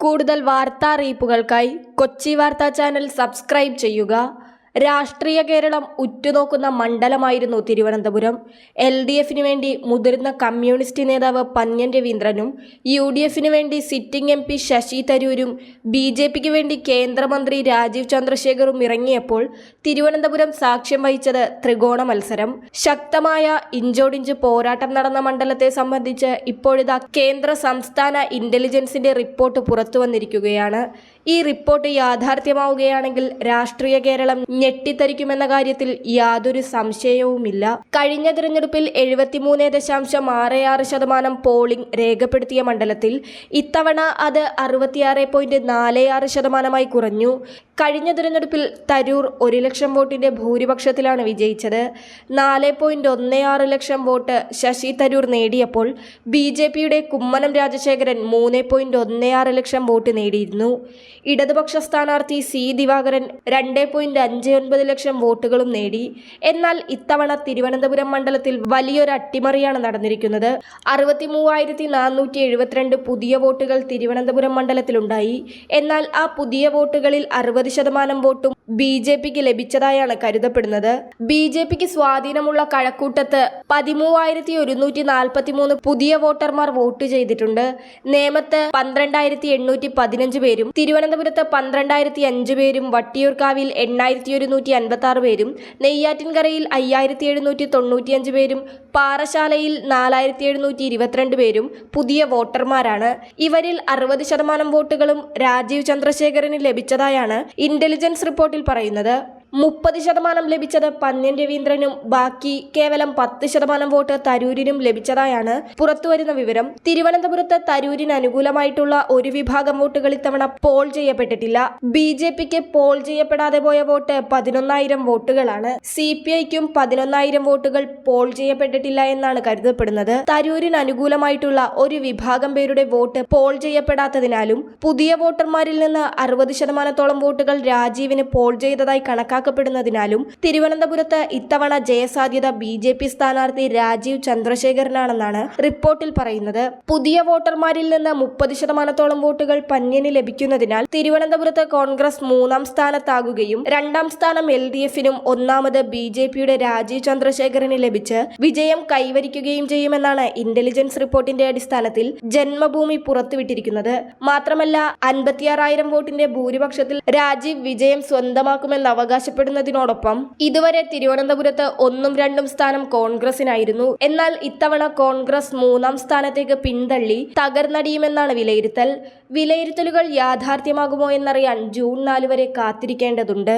കൂടുതൽ വാർത്താ അറിയിപ്പുകൾക്കായി കൊച്ചി വാർത്താ ചാനൽ സബ്സ്ക്രൈബ് ചെയ്യുക. രാഷ്ട്രീയ കേരളം ഉറ്റുനോക്കുന്ന മണ്ഡലമായിരുന്നു തിരുവനന്തപുരം. LDFിന് വേണ്ടി മുതിർന്ന കമ്മ്യൂണിസ്റ്റ് നേതാവ് പന്ന്യൻ രവീന്ദ്രനും UDFിന് വേണ്ടി സിറ്റിംഗ് MP ശശി തരൂരും BJPക്ക് വേണ്ടി കേന്ദ്രമന്ത്രി രാജീവ് ചന്ദ്രശേഖറും ഇറങ്ങിയപ്പോൾ തിരുവനന്തപുരം സാക്ഷ്യം വഹിച്ചത് ത്രികോണ മത്സരം. ശക്തമായ ഇഞ്ചോടിഞ്ച് പോരാട്ടം നടന്ന മണ്ഡലത്തെ സംബന്ധിച്ച് ഇപ്പോഴിതാ കേന്ദ്ര സംസ്ഥാന ഇന്റലിജൻസിന്റെ റിപ്പോർട്ട് പുറത്തു വന്നിരിക്കുകയാണ്. ഈ റിപ്പോർട്ട് യാഥാർത്ഥ്യമാവുകയാണെങ്കിൽ രാഷ്ട്രീയ കേരളം ഞെട്ടിത്തരിക്കുമെന്ന കാര്യത്തിൽ യാതൊരു സംശയവുമില്ല. കഴിഞ്ഞ തിരഞ്ഞെടുപ്പിൽ 73.66% പോളിംഗ് രേഖപ്പെടുത്തിയ മണ്ഡലത്തിൽ ഇത്തവണ അത് 66.46% കുറഞ്ഞു. കഴിഞ്ഞ തിരഞ്ഞെടുപ്പിൽ തരൂർ 1 ലക്ഷം വോട്ടിന്റെ ഭൂരിപക്ഷത്തിലാണ് വിജയിച്ചത്. 4.16 ലക്ഷം വോട്ട് ശശി തരൂർ നേടിയപ്പോൾ BJPയുടെ കുമ്മനം രാജശേഖരൻ 3.16 ലക്ഷം വോട്ട് നേടിയിരുന്നു. ഇടതുപക്ഷ സ്ഥാനാർത്ഥി C ദിവാകരൻ 2.59 ലക്ഷം വോട്ടുകളും നേടി. എന്നാൽ ഇത്തവണ തിരുവനന്തപുരം മണ്ഡലത്തിൽ വലിയൊരു അട്ടിമറിയാണ് നടന്നിരിക്കുന്നത്. 63,472 പുതിയ വോട്ടുകൾ തിരുവനന്തപുരം മണ്ഡലത്തിലുണ്ടായി. എന്നാൽ ആ പുതിയ വോട്ടുകളിൽ 60% വോട്ടും BJPക്ക് ലഭിച്ചതായാണ് കരുതപ്പെടുന്നത്. BJPക്ക് സ്വാധീനമുള്ള കഴക്കൂട്ടത്ത് 13,143 പുതിയ വോട്ടർമാർ വോട്ട് ചെയ്തിട്ടുണ്ട്. നേമത്ത് 12,815 പേരും തിരുവനന്തപുരത്ത് 12,005 പേരും വട്ടിയൂർക്കാവിൽ 8,156 പേരും നെയ്യാറ്റിൻകരയിൽ 5,795 പേരും പാറശാലയിൽ 4,722 പേരും പുതിയ വോട്ടർമാരാണ്. ഇവരിൽ 60% വോട്ടുകളും രാജീവ് ചന്ദ്രശേഖരന് ലഭിച്ചതായാണ് ഇന്റലിജൻസ് റിപ്പോർട്ടിൽ പറയുന്നത്. 30% ലഭിച്ചത് പന്ന്യൻ രവീന്ദ്രനും ബാക്കി കേവലം 10% വോട്ട് തരൂരിനും ലഭിച്ചതായാണ് പുറത്തുവരുന്ന വിവരം. തിരുവനന്തപുരത്ത് തരൂരിന് അനുകൂലമായിട്ടുള്ള ഒരു വിഭാഗം വോട്ടുകൾ ഇത്തവണ പോൾ ചെയ്യപ്പെട്ടിട്ടില്ല. BJPക്ക് പോൾ ചെയ്യപ്പെടാതെ പോയ വോട്ട് 11,000 വോട്ടുകളാണ്. CPIക്കും 11,000 വോട്ടുകൾ പോൾ ചെയ്യപ്പെട്ടിട്ടില്ല എന്നാണ് കരുതപ്പെടുന്നത്. തരൂരിന് അനുകൂലമായിട്ടുള്ള ഒരു വിഭാഗം പേരുടെ വോട്ട് പോൾ ചെയ്യപ്പെടാത്തതിനാലും പുതിയ വോട്ടർമാരിൽ നിന്ന് 60%-ഓളം വോട്ടുകൾ രാജീവിന് പോൾ ചെയ്തതായി കണക്കാക്കപ്പെടുന്നതിനാലും തിരുവനന്തപുരത്ത് ഇത്തവണ ജയസാധ്യത BJP സ്ഥാനാർത്ഥി രാജീവ് ചന്ദ്രശേഖരനാണെന്നാണ് റിപ്പോർട്ടിൽ പറയുന്നത്. പുതിയ വോട്ടർമാരിൽ നിന്ന് 30%-ഓളം വോട്ടുകൾ പന്ന്യന് ലഭിക്കുന്നതിനാൽ തിരുവനന്തപുരത്ത് കോൺഗ്രസ് 3-ാം സ്ഥാനത്താകുകയും 2-ാം സ്ഥാനം LDFിനും 1-ാമത് BJPയുടെ രാജീവ് ചന്ദ്രശേഖരന് ലഭിച്ച് വിജയം കൈവരിക്കുകയും ചെയ്യുമെന്നാണ് ഇന്റലിജൻസ് റിപ്പോർട്ടിന്റെ അടിസ്ഥാനത്തിൽ ജന്മഭൂമി പുറത്തുവിട്ടിരിക്കുന്നത്. മാത്രമല്ല 56,000 വോട്ടിന്റെ ഭൂരിപക്ഷത്തിൽ രാജീവ് വിജയം സ്വന്തമാക്കുമെന്ന് അവകാശപ്പെടുന്നതിനോടൊപ്പം ഇതുവരെ തിരുവനന്തപുരത്ത് 1ഉം 2ഉം സ്ഥാനം കോൺഗ്രസിനായിരുന്നു. എന്നാൽ ഇത്തവണ കോൺഗ്രസ് 3-ാം സ്ഥാനത്തേക്ക് പിന്തള്ളി തകർന്നടിയുമെന്നാണ് വിലയിരുത്തലുകൾ യാഥാർത്ഥ്യമാകുമോ എന്നറിയാൻ ജൂൺ 4 വരെ കാത്തിരിക്കേണ്ടതുണ്ട്.